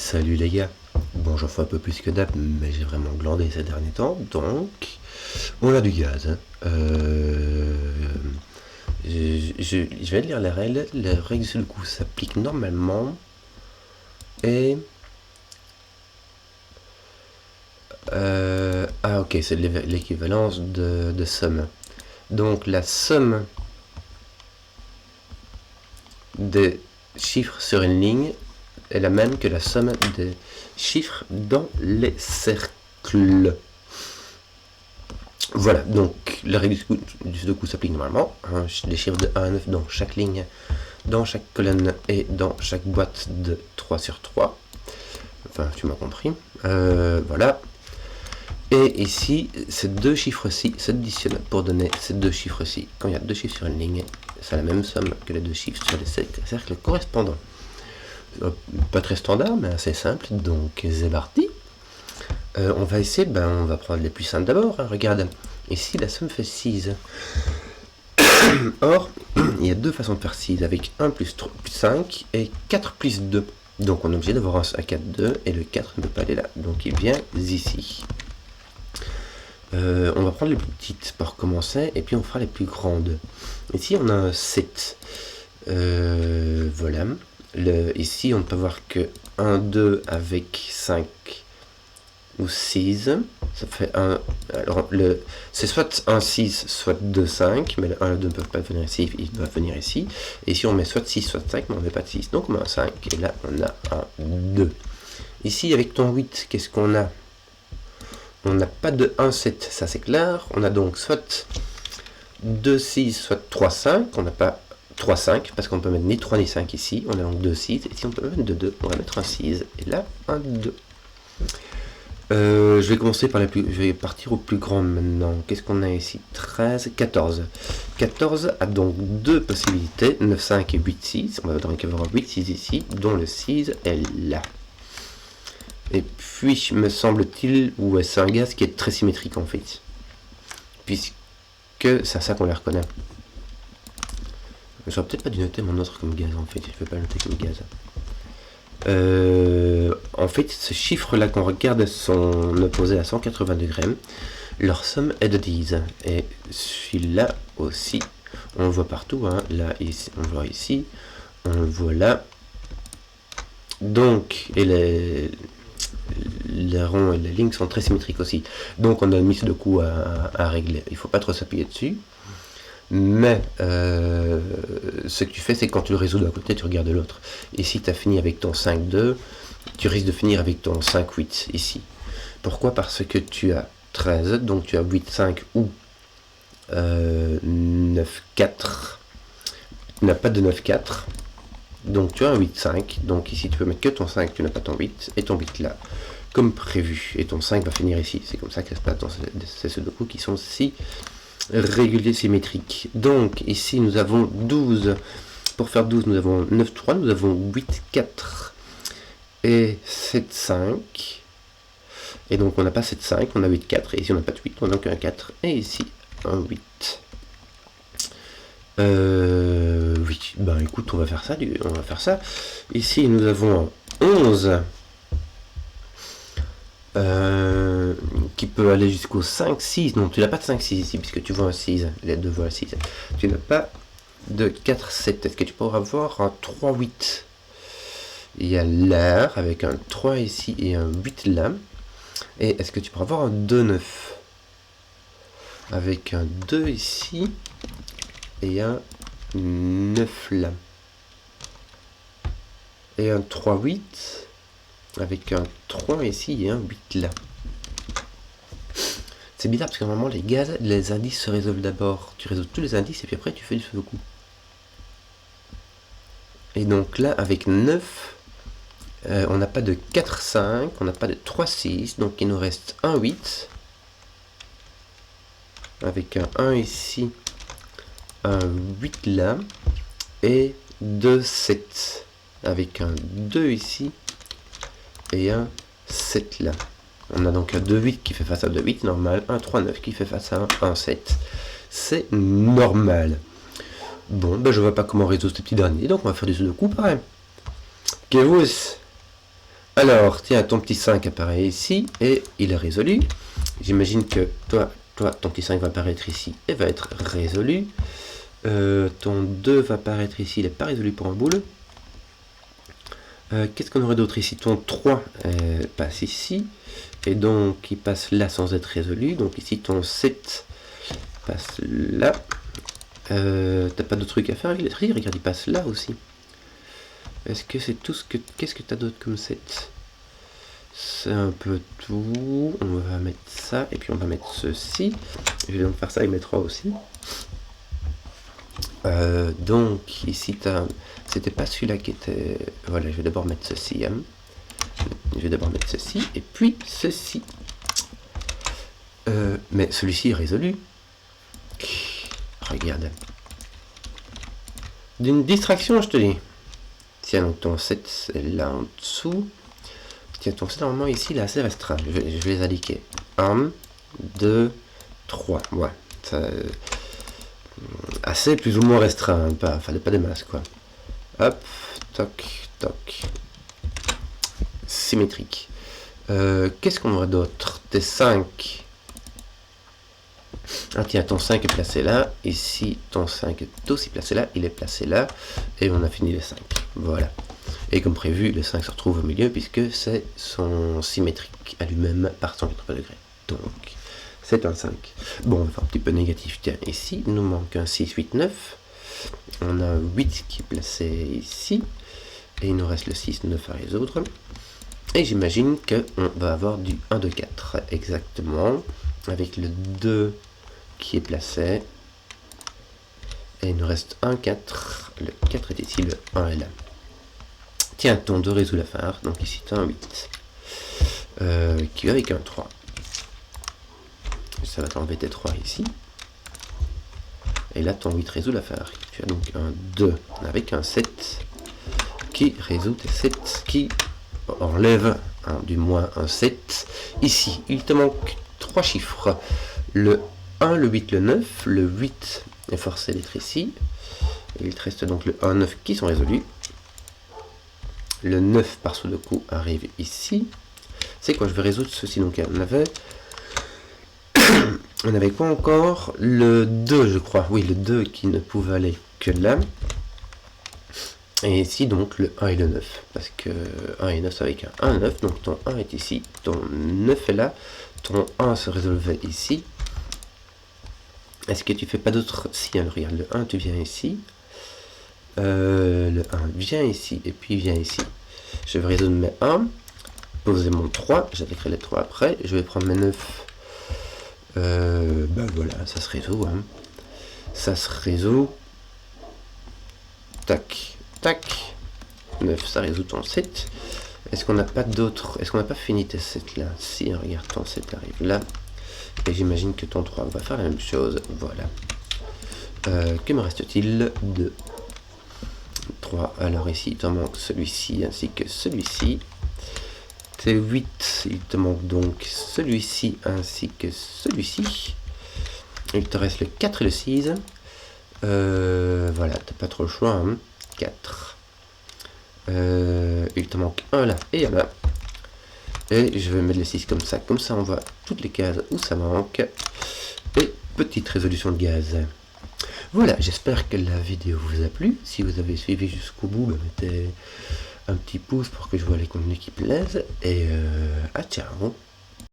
Salut les gars. Bon, j'en fais un peu plus que d'hab, mais j'ai vraiment glandé ces derniers temps, donc on a du gaz. Hein. Je vais lire les règles. Les règles sur le coup s'appliquent normalement. Et ah ok, c'est l'équivalence de somme. Donc la somme des chiffres sur une ligne est la même que la somme des chiffres dans les cercles. Voilà, donc la règle du sudoku s'applique normalement. Hein, les chiffres de 1 à 9 dans chaque ligne, dans chaque colonne et dans chaque boîte de 3 sur 3. Enfin, tu m'as compris. Voilà. Et ici, ces deux chiffres-ci s'additionnent pour donner ces deux chiffres-ci. Quand il y a deux chiffres sur une ligne, c'est la même somme que les deux chiffres sur les cercles correspondants. Pas très standard, mais assez simple. Donc, c'est parti. On va essayer, on va prendre les plus simples d'abord. Hein, regarde, ici la somme fait 6. Or, il y a deux façons de faire 6, avec 1 plus 5 et 4 plus 2. Donc on est obligé d'avoir un 4, 2, et le 4 ne peut pas aller là. Donc il vient ici. On va prendre les plus petites pour commencer, et puis on fera les plus grandes. Ici on a un 7. Voilà. Ici on ne peut voir que 1, 2 avec 5 ou 6, ça fait 1, alors c'est soit un 6, soit 2, 5, mais le 1 et le 2 ne peuvent pas venir ici, ils doivent venir ici, et ici on met soit 6, soit 5, mais on ne met pas de 6, donc on met un 5, et là on a un 2. Ici avec ton 8, qu'est-ce qu'on a? On n'a pas de 1, 7, ça c'est clair, on a donc soit 2, 6, soit 3, 5, on n'a pas 3, 5, parce qu'on ne peut mettre ni 3 ni 5 ici, on a donc 2, 6, et ici on peut mettre 2, 2, on va mettre un 6, et là un 2. Je vais commencer par je vais partir au plus grand maintenant. Qu'est-ce qu'on a ici? 13, 14. 14 a donc deux possibilités, 9, 5 et 8, 6. On va donc avoir 8, 6 ici, dont le 6 est là. Et puis, me semble-t-il, ouais, c'est un gaz qui est très symétrique en fait. Puisque c'est à ça qu'on les reconnaît. J'aurais peut-être pas dû noter mon autre comme gaz en fait, je ne vais pas le noter comme gaz. En fait, ce chiffre-là qu'on regarde sont opposés à 180 degrés. Leur somme est de 10. Et celui-là aussi, on le voit partout. Hein. Là, ici, on le voit ici. On le voit là. Donc, et les ronds et les lignes sont très symétriques aussi. Donc, on a mis ce coup à régler. Il ne faut pas trop s'appuyer dessus. Mais ce que tu fais, c'est que quand tu le résous d'un côté, tu regardes l'autre. Ici, tu as fini avec ton 5,2, tu risques de finir avec ton 5,8 ici. Pourquoi? Parce que tu as 13, donc tu as 8,5 ou 9,4. Tu n'as pas de 9,4, donc tu as un 8,5. Donc ici, tu peux mettre que ton 5, tu n'as pas ton 8, et ton 8 là, comme prévu. Et ton 5 va finir ici. C'est comme ça que ça se passe dans ces sudoku qui sont si régulier symétrique. Donc ici nous avons 12. Pour faire 12, nous avons 9, 3, nous avons 8, 4 et 7, 5. Et donc on n'a pas 7, 5, on a 8, 4. Et ici on n'a pas de 8, on a donc un 4. Et ici un 8. Oui, ben écoute, on va faire ça. Ici nous avons 11. Qui peut aller jusqu'au 5, 6. Non, tu n'as pas de 5, 6 ici, puisque tu vois un 6. Les deux voient un 6. Tu n'as pas de 4, 7. Est-ce que tu pourras avoir un 3, 8? Il y a l'air avec un 3 ici et un 8 là. Et est-ce que tu pourras avoir un 2, 9? Avec un 2 ici et un 9 là. Et un 3, 8 avec un 3 ici et un 8 là. C'est bizarre parce que normalement les indices se résolvent d'abord. Tu résous tous les indices et puis après tu fais du sudoku. Et donc là avec 9, on n'a pas de 4, 5, on n'a pas de 3, 6, donc il nous reste un 8. Avec un 1 ici, un 8 là, et 2, 7. Avec un 2 ici, et un 7 là. On a donc un 2, 8 qui fait face à 2, 8, normal. Un 3, 9 qui fait face à un 1, 7. C'est normal. Bon, je vois pas comment résoudre ces petits derniers, donc on va faire du sudoku pareil. Kevus, Alors, tiens, ton petit 5 apparaît ici et il est résolu. J'imagine que toi, ton petit 5 va apparaître ici et va être résolu. Ton 2 va apparaître ici, il n'est pas résolu pour un boule. Qu'est-ce qu'on aurait d'autre ici? Ton 3 passe ici et donc il passe là sans être résolu. Donc ici, ton 7 passe là. T'as pas d'autres trucs à faire avec les tris? Regarde, il passe là aussi. Est-ce que c'est tout ce que... Qu'est-ce que t'as d'autre comme 7? C'est un peu tout. On va mettre ça et puis on va mettre ceci. Je vais donc faire ça avec mes 3 aussi. Donc ici c'était pas celui-là qui était... Voilà, je vais d'abord mettre ceci. Hein. Je vais d'abord mettre ceci et puis ceci. Mais celui-ci est résolu. Regarde. D'une distraction, je te dis. Tiens, donc ton 7 c'est là en dessous. Tiens, ton 7 normalement ici il est assez restreint. Je vais les indiquer. 1, 2, 3. Ouais. Ça, assez plus ou moins restreint. Hein, pas des masses quoi. Hop, toc, toc. Symétrique. Qu'est-ce qu'on aurait d'autre? Tes 5. Ah tiens, ton 5 est placé là. Ici, ton 5 est aussi placé là. Il est placé là. Et on a fini le 5. Voilà. Et comme prévu, le 5 se retrouve au milieu puisque c'est son symétrique à lui-même par 180 degrés. Donc, c'est un 5. Bon, on va faire un petit peu négatif. Tiens, ici, il nous manque un 6, 8, 9. On a un 8 qui est placé ici. Et il nous reste le 6, 9 à résoudre. Et j'imagine qu'on va avoir du 1, 2, 4. Exactement. Avec le 2 qui est placé. Et il nous reste un 4. Le 4 est ici, le 1 est là. Tiens, ton 2 résout l'affaire. Donc ici, tu as un 8. Qui va avec un 3. Ça va t'enlever tes 3 ici. Et là, ton 8 résout l'affaire. Tu as donc un 2 avec un 7 qui résout tes 7 qui enlève du moins un 7. Ici, il te manque 3 chiffres. Le 1, le 8, le 9. Le 8 est forcé d'être ici. Et il te reste donc le 1, 9 qui sont résolus. Le 9 par sous de coup arrive ici. C'est quoi? Je vais résoudre ceci. Donc on avait quoi encore? Le 2 je crois. Oui, le 2 qui ne pouvait aller que là. Et ici donc le 1 et le 9. Parce que 1 et 9 avec un 1, 9. Donc ton 1 est ici. Ton 9 est là. Ton 1 se résolvait ici. Est-ce que tu fais pas d'autres? Si, alors regarde, le 1 tu viens ici. Le 1 vient ici et puis vient ici. Je vais résoudre mes 1, poser mon 3, j'appliquerai les 3 après, je vais prendre mes 9. Ben voilà, ça se résout. Hein. Ça se résout. Tac, tac. 9, ça résout ton 7. Est-ce qu'on n'a pas d'autres? Est-ce qu'on n'a pas fini tes 7 là? Si, regarde, ton 7 arrive là. Et j'imagine que ton 3 va faire la même chose. Voilà. Que me reste-t-il? 2. 3. Alors ici, il te manque celui-ci ainsi que celui-ci. T'es 8. Il te manque donc celui-ci ainsi que celui-ci. Il te reste le 4 et le 6. Voilà, t'as pas trop le choix. Hein. 4. Il te manque un là et un là. Et je vais mettre le 6 comme ça. Comme ça, on voit toutes les cases où ça manque. Et petite résolution de gaz. Voilà, j'espère que la vidéo vous a plu. Si vous avez suivi jusqu'au bout, mettez un petit pouce pour que je vois les contenus qui plaisent. Et à ciao.